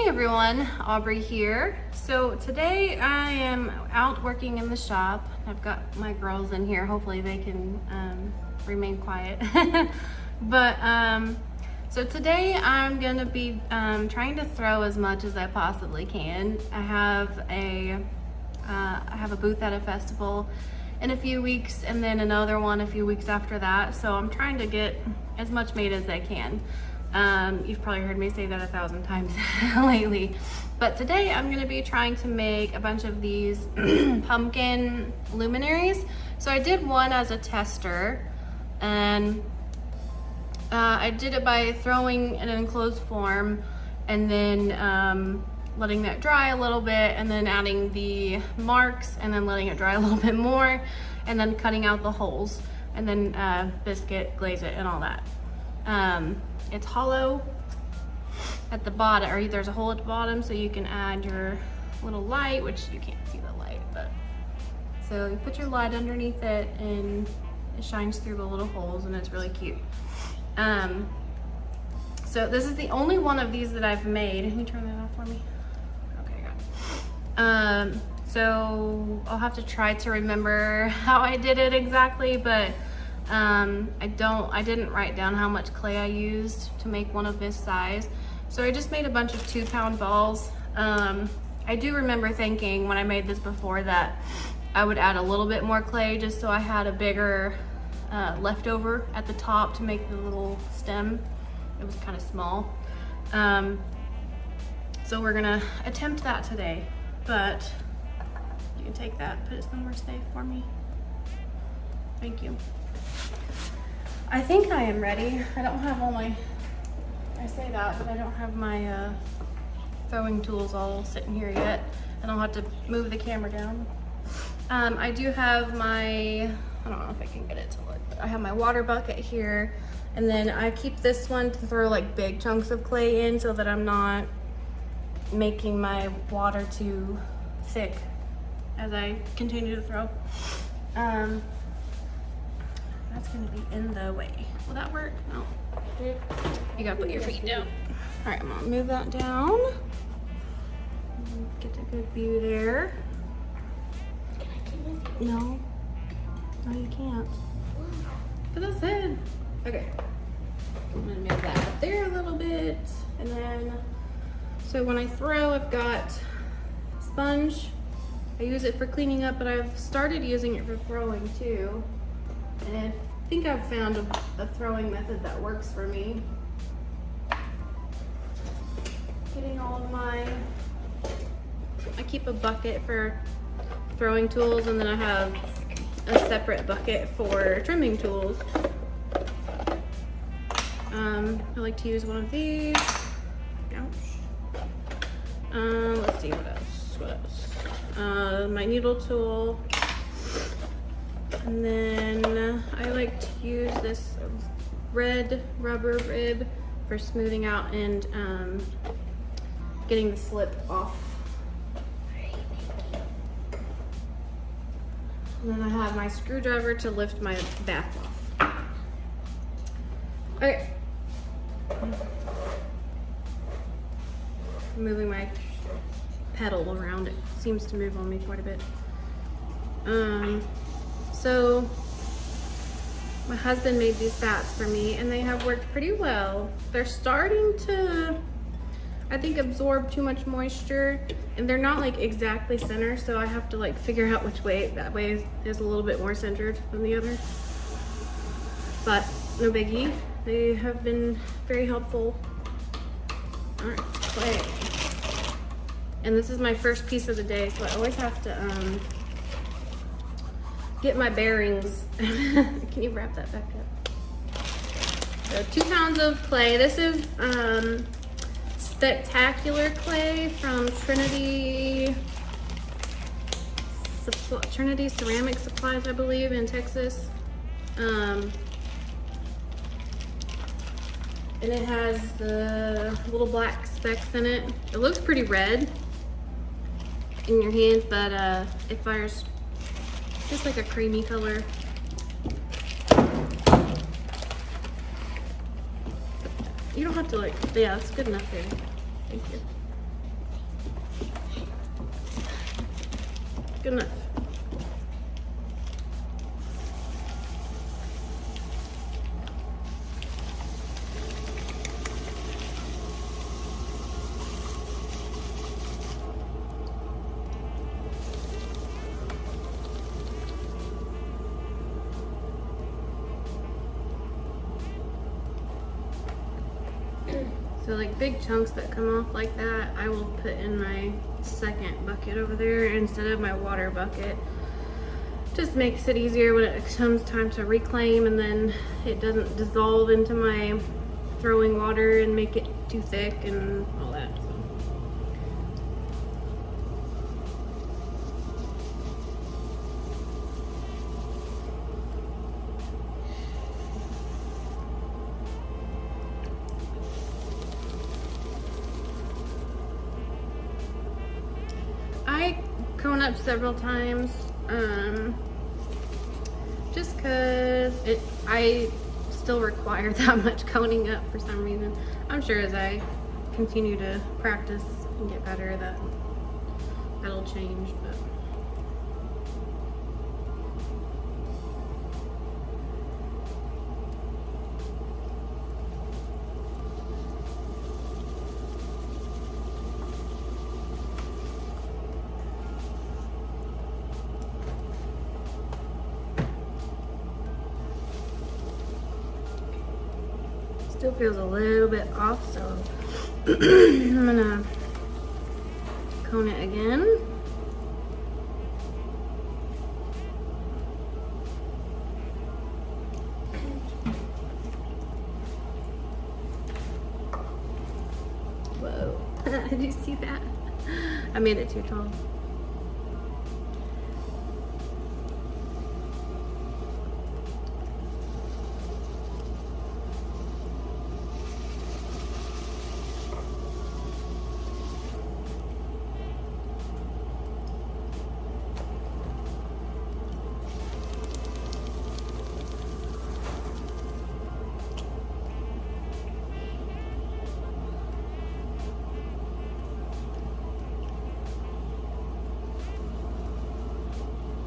everyone, Aubrey here. So today I am out working in the shop. I've got my girls in here. Hopefully they can remain quiet. So today I'm gonna be trying to throw as much as I possibly can. I have a booth at a festival in a few weeks and then another one a few weeks after that. So I'm trying to get as much made as I can. You've probably heard me say that 1,000 times lately. But today I'm going to be trying to make a bunch of these pumpkin luminaries. So I did one as a tester, and I did it by throwing an enclosed form and then letting that dry a little bit, and then adding the marks and then letting it dry a little bit more, and then cutting out the holes, and then biscuit, glaze it, and all that. It's hollow at the bottom, or there's a hole at the bottom, so you can add your little light, which you can't see the light, but so you put your light underneath it and it shines through the little holes, and it's really cute. So this is the only one of these that I've made. Can you turn that off for me? Okay, got it. So I'll have to try to remember how I did it exactly, but I didn't write down how much clay I used to make one of this size. So I just made a bunch of 2-pound balls. I do remember thinking when I made this before that I would add a little bit more clay just so I had a bigger leftover at the top to make the little stem. It was kind of small. So we're gonna attempt that today, but you can take that, put it somewhere safe for me. Thank you. I think I am ready. I don't have all my, I say that, but I don't have my throwing tools all sitting here yet, and I'll have to move the camera down. I do have my, I don't know if I can get it to look, but I have my water bucket here, and then I keep this one to throw like big chunks of clay in so that I'm not making my water too thick as I continue to throw. That's gonna be in the way. Will that work? No. You gotta put your feet down. All right, I'm gonna move that down. Get a good view there. No. No, you can't. But that's it. Okay. I'm gonna move that up there a little bit. And then, so when I throw, I've got sponge. I use it for cleaning up, but I've started using it for throwing too. And I think I've found a throwing method that works for me. Getting all of my, I keep a bucket for throwing tools, and then I have a separate bucket for trimming tools. I like to use one of these. Ouch. Let's see, what else? My needle tool. And then I like to use this red rubber rib for smoothing out and getting the slip off. And then I have my screwdriver to lift my bath off. Okay. Moving my pedal around, it seems to move on me quite a bit. So my husband made these bats for me, and they have worked pretty well. They're starting to, I think, absorb too much moisture, and they're not like exactly center, so I have to like figure out which way. That way is a little bit more centered than the other. But no biggie. They have been very helpful. All right, clay. And this is my first piece of the day, so I always have to get my bearings. Can you wrap that back up? So 2 pounds of clay. This is Spectacular clay from Trinity Ceramic Supplies, I believe, in Texas. And it has the little black specks in it. It looks pretty red in your hand, but it fires just like a creamy color. You don't have to like, yeah, that's good enough there. Thank you. Good enough. So like big chunks that come off like that, I will put in my second bucket over there instead of my water bucket. Just makes it easier when it comes time to reclaim, and then it doesn't dissolve into my throwing water and make it too thick and all that. So. I cone up several times, just because I still require that much coning up for some reason. I'm sure as I continue to practice and get better that'll change, but still feels a little bit off, so I'm gonna cone it again. Whoa, did you see that? I made it too tall.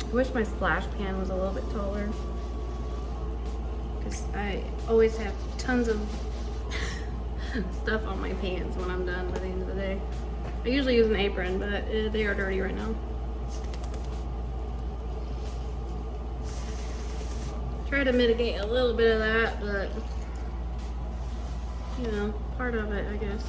I wish my splash pan was a little bit taller, because I always have tons of stuff on my pans when I'm done by the end of the day. I usually use an apron, but they are dirty right now. Try to mitigate a little bit of that, but you know, part of it, I guess.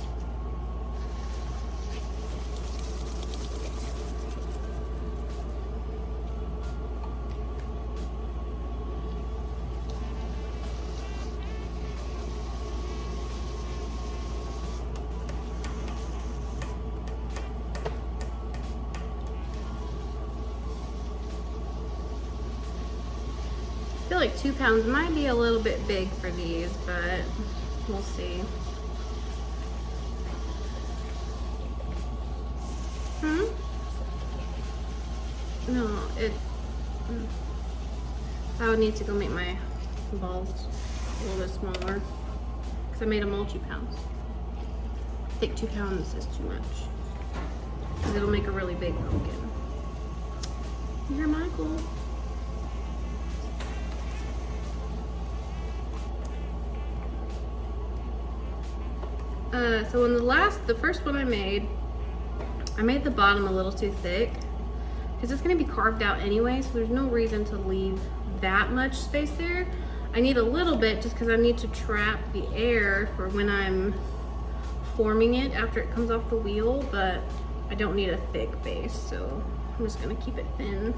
I feel like 2 pounds might be a little bit big for these, but we'll see. No, I would need to go make my balls a little bit smaller, because I made them all 2 pounds. I think 2 pounds is too much, because it'll make a really big pumpkin. You're Michael. So in the first one I made the bottom a little too thick, because it's going to be carved out anyway, so there's no reason to leave that much space there. I need a little bit just because I need to trap the air for when I'm forming it after it comes off the wheel, but I don't need a thick base, so I'm just going to keep it thin.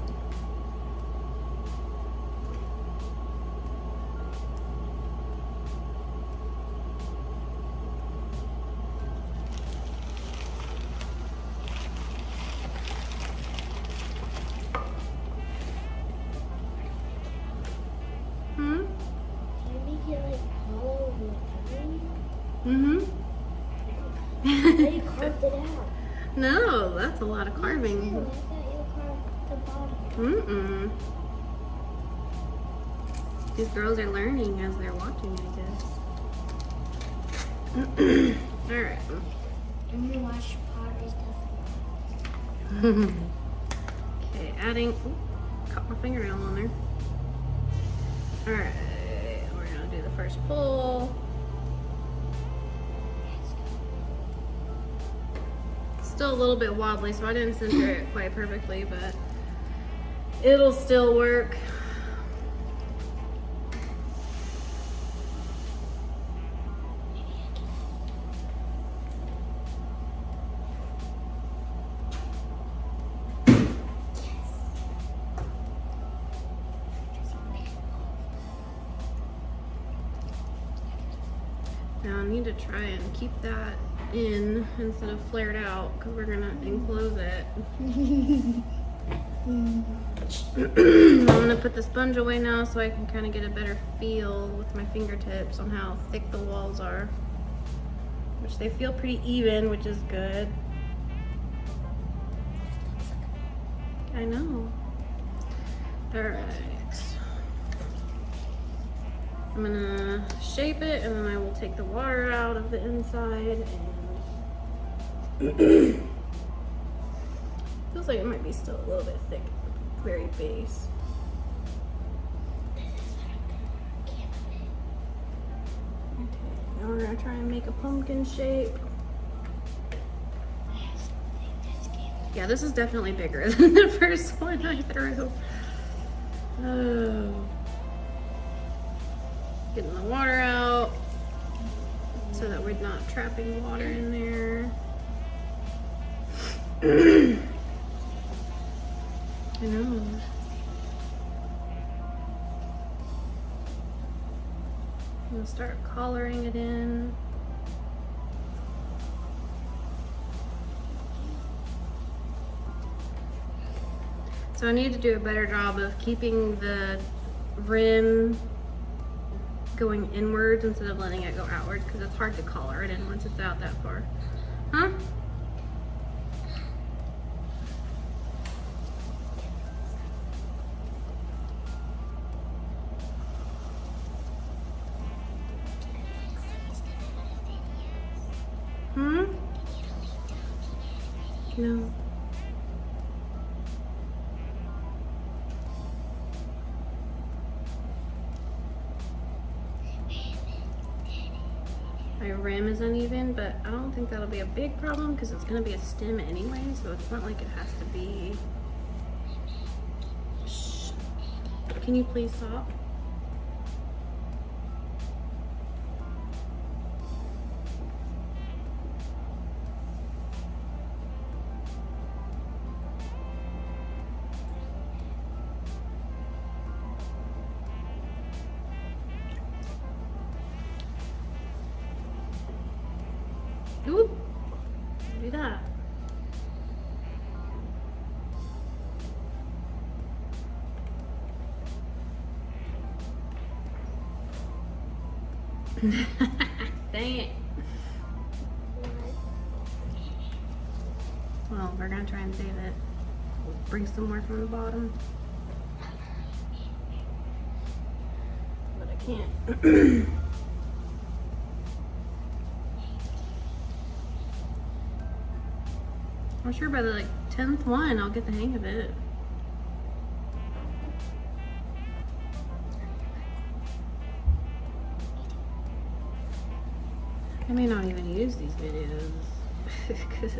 You carved it out. No, that's a lot of carving. I thought you carved the bottom. These girls are learning as they're watching, I guess. Alright. I'm gonna watch Pottery stuff. Okay, adding, caught my fingernail on there. All right, we're gonna do the first pull. Still a little bit wobbly, so I didn't center it quite perfectly, but it'll still work. Now I need to try and keep that in instead of flared out because we're gonna enclose it. I'm gonna put the sponge away now so I can kind of get a better feel with my fingertips on how thick the walls are, which they feel pretty even, which is good. I know. All right. I'm gonna shape it and then I will take the water out of the inside and feels like it might be still a little bit thick at the very base. Okay, now we're gonna try and make a pumpkin shape. Yeah, this is definitely bigger than the first one I threw. Oh. Getting the water out so that we're not trapping water in there. I know. I'm gonna start collaring it in. So I need to do a better job of keeping the rim going inwards instead of letting it go outwards because it's hard to collar it in once it's out that far. Huh? Hmm? No. My rim is uneven, but I don't think that'll be a big problem because it's going to be a stem anyway, so it's not like it has to be. Shh. Can you please stop? Oop. Do that. Dang it. Well, we're gonna try and save it. We'll bring some more from the bottom. But I can't. I'm sure by the like 10th one, I'll get the hang of it. I may not even use these videos because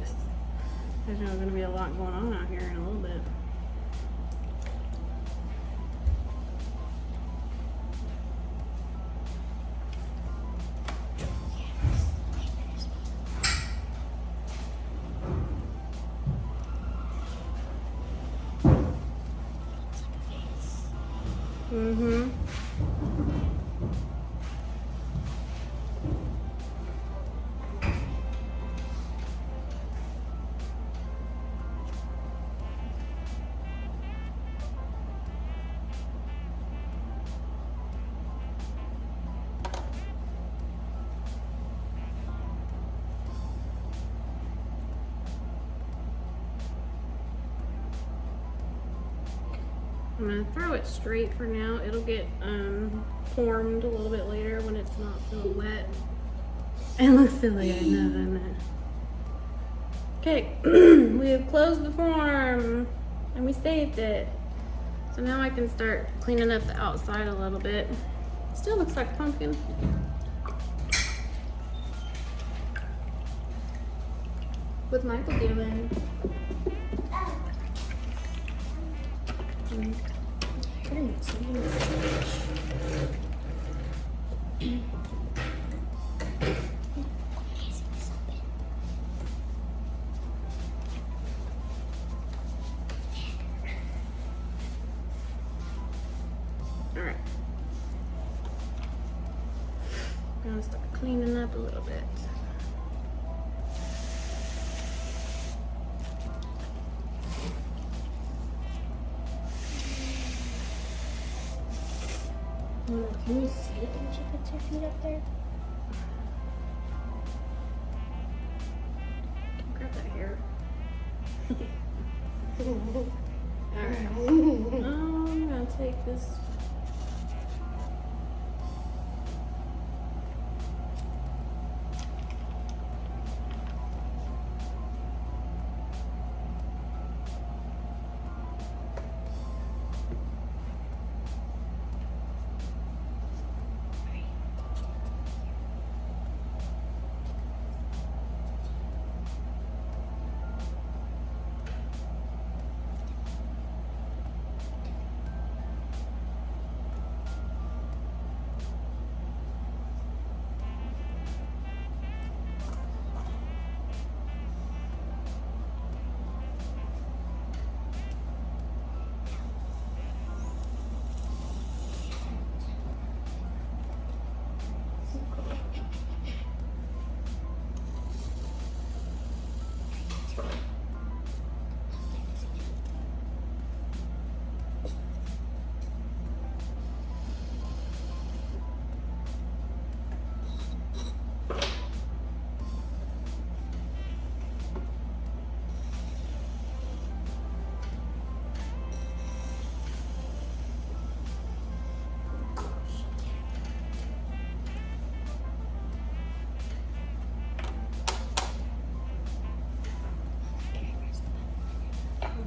there's going to be a lot going on out here in a little bit. Mm-hmm. I'm gonna throw it straight for now. It'll get formed a little bit later when it's not so wet. It looks silly, I know, doesn't it? Okay, we have closed the form. And we saved it. So now I can start cleaning up the outside a little bit. Still looks like pumpkin. What's Michael doing? Putting something in the fridge. Alright. I'm gonna start cleaning up a little bit. Can you see it when she puts her feet up there? Grab that hair. Alright. I'm gonna take this.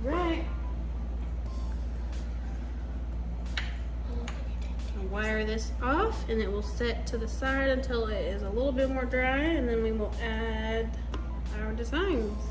Alright. I'll wire this off and it will set to the side until it is a little bit more dry, and then we will add our designs.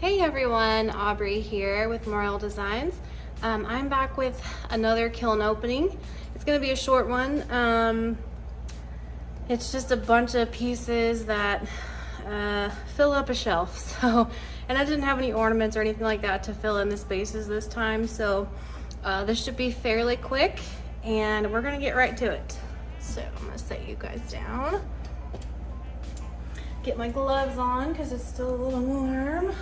Hey everyone, Aubrey here with Morel Designs. I'm back with another kiln opening. It's gonna be a short one. It's just a bunch of pieces that fill up a shelf. So, and I didn't have any ornaments or anything like that to fill in the spaces this time. So this should be fairly quick and we're gonna get right to it. So I'm gonna set you guys down. Get my gloves on because it's still a little warm.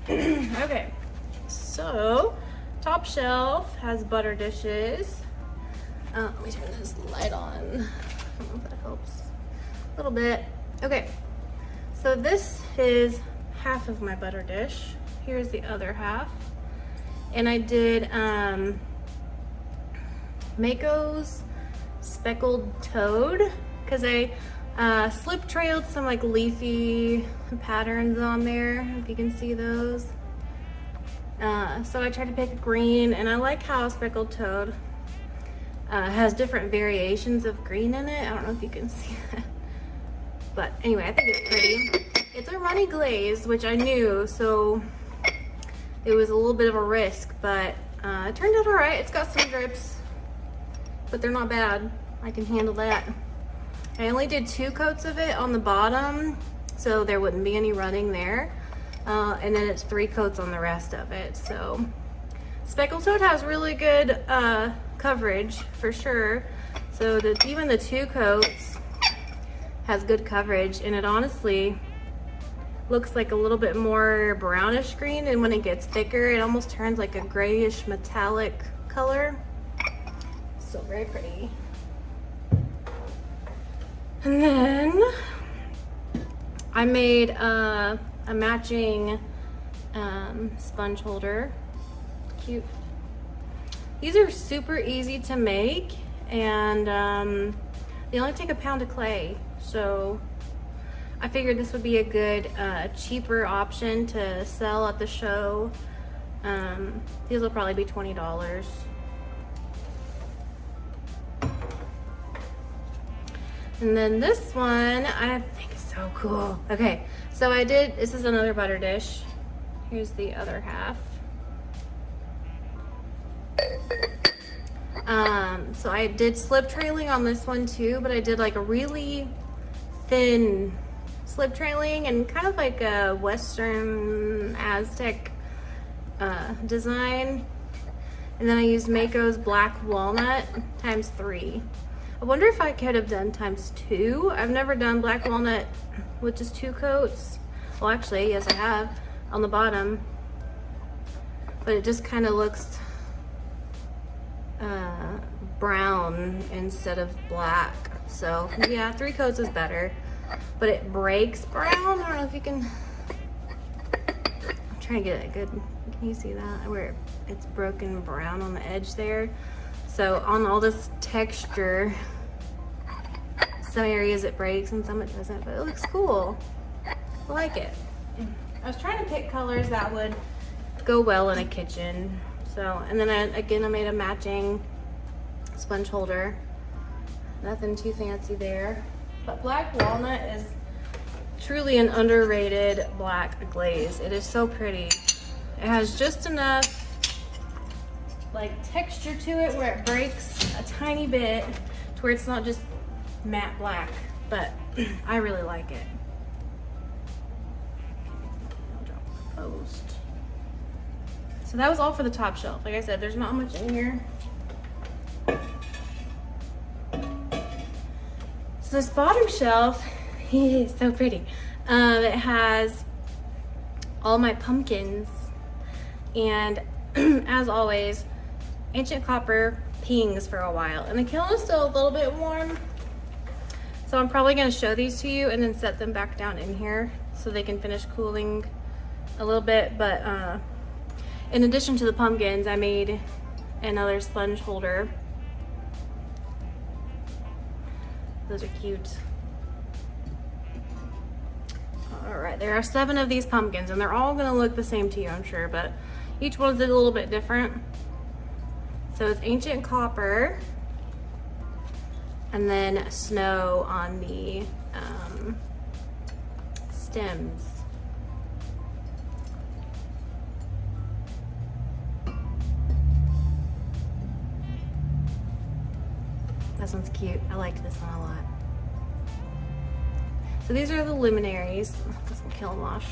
Okay, so top shelf has butter dishes. Let me turn this light on. I don't know if that helps a little bit. Okay, so this is half of my butter dish. Here's the other half. And I did Mayco's Speckled Toad because I slip trailed some like leafy patterns on there, if you can see those. So I tried to pick a green, and I like how Speckled Toad has different variations of green in it. I don't know if you can see that. But anyway, I think it's pretty. It's a runny glaze, which I knew, so it was a little bit of a risk, but it turned out all right. It's got some drips, but they're not bad. I can handle that. I only did 2 coats of it on the bottom, so there wouldn't be any running there. And then it's 3 coats on the rest of it. So Speckled Toad has really good coverage for sure. So even the 2 coats has good coverage, and it honestly looks like a little bit more brownish green, and when it gets thicker it almost turns like a grayish metallic color. So very pretty. And then I made a matching sponge holder. Cute. These are super easy to make, and they only take a pound of clay, so I figured this would be a good cheaper option to sell at the show. These will probably be $20. And then this one I think is so cool. Okay, so this is another butter dish. Here's the other half. So I did slip trailing on this one too, but I did like a really thin slip trailing and kind of like a Western Aztec design. And then I used Mayco's Black Walnut ×3. I wonder if I could have done ×2. I've never done Black Walnut with just 2 coats. Well, actually, yes, I have on the bottom, but it just kind of looks brown instead of black. So yeah, 3 coats is better, but it breaks brown. I don't know if you can. I'm trying to get it good. Can you see that where it's broken brown on the edge there? So on all this texture, some areas it breaks and some it doesn't, but it looks cool. I like it. I was trying to pick colors that would go well in a kitchen. So, and then I made a matching sponge holder. Nothing too fancy there. But Black Walnut is truly an underrated black glaze. It is so pretty. It has just enough like texture to it where it breaks a tiny bit to where it's not just matte black, but I really like it. I'll drop the post. So that was all for the top shelf. Like I said, there's not much in here. So this bottom shelf is so pretty. It has all my pumpkins, and as always, Ancient Copper pings for a while, and the kiln is still a little bit warm, so I'm probably going to show these to you and then set them back down in here so they can finish cooling a little bit. But in addition to the pumpkins, I made another sponge holder. Those are cute. All right, there are 7 of these pumpkins, and they're all going to look the same to you, I'm sure, but each one's a little bit different. So it's Ancient Copper, and then snow on the stems. This one's cute. I liked this one a lot. So these are the luminaries. This will kiln wash.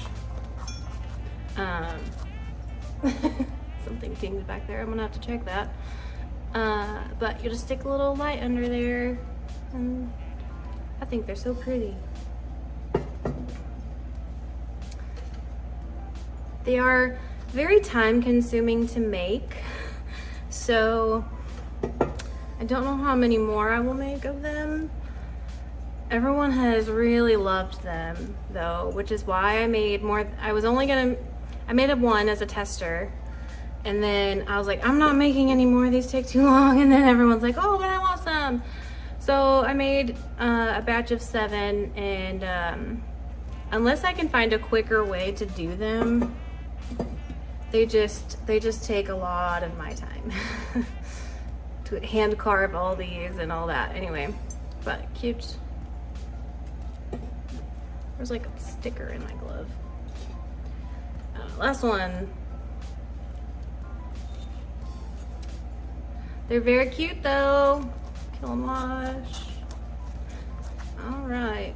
Something dinged back there. I'm gonna have to check that. But you just stick a little light under there, and I think they're so pretty. They are very time consuming to make, so I don't know how many more I will make of them. Everyone has really loved them though, which is why I made more. I made a one as a tester, and then I was like, I'm not making any more, these take too long, and then everyone's like, oh, but I want some. So I made a batch of 7, and unless I can find a quicker way to do them, they just take a lot of my time to hand carve all these and all that. Anyway, but cute. There's like a sticker in my glove. Last one. They're very cute though. Kiln wash. All right.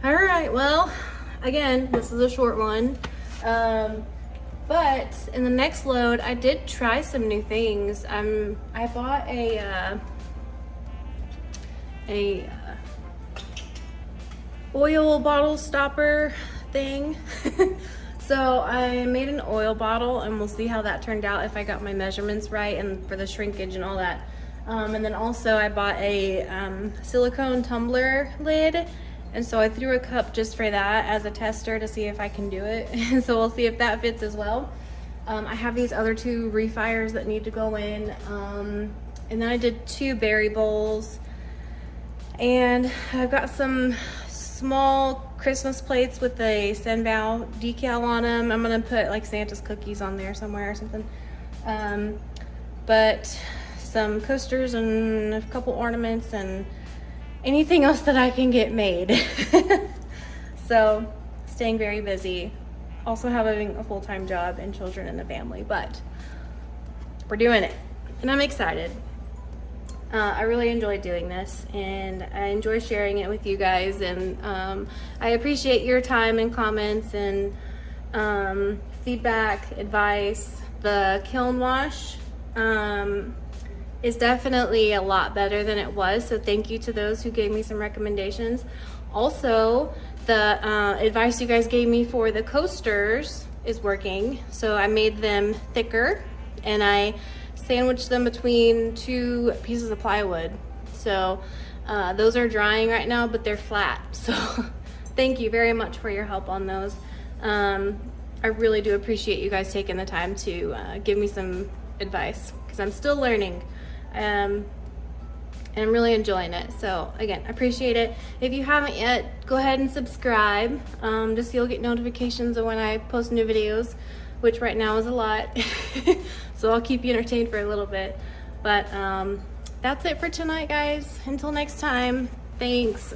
All right, well, again, this is a short one. But in the next load, I did try some new things. I bought a oil bottle stopper thing. So I made an oil bottle, and we'll see how that turned out, if I got my measurements right and for the shrinkage and all that. And then also I bought a silicone tumbler lid, and so I threw a cup just for that as a tester to see if I can do it. And so we'll see if that fits as well. I have these other 2 refires that need to go in, and then I did 2 berry bowls, and I've got some small Christmas plates with a Senbao decal on them. I'm gonna put like Santa's cookies on there somewhere or something. But some coasters and a couple ornaments and anything else that I can get made. So staying very busy. Also having a full-time job and children and a family, but we're doing it and I'm excited. I really enjoyed doing this, and I enjoy sharing it with you guys, and I appreciate your time and comments and feedback, advice. The kiln wash is definitely a lot better than it was, so thank you to those who gave me some recommendations. Also, the advice you guys gave me for the coasters is working, so I made them thicker, and I sandwiched them between 2 pieces of plywood. So those are drying right now, but they're flat. So thank you very much for your help on those. I really do appreciate you guys taking the time to give me some advice, because I'm still learning. And I'm really enjoying it. So again, I appreciate it. If you haven't yet, go ahead and subscribe, just so you'll get notifications of when I post new videos, which right now is a lot. So I'll keep you entertained for a little bit. But that's it for tonight, guys. Until next time, thanks.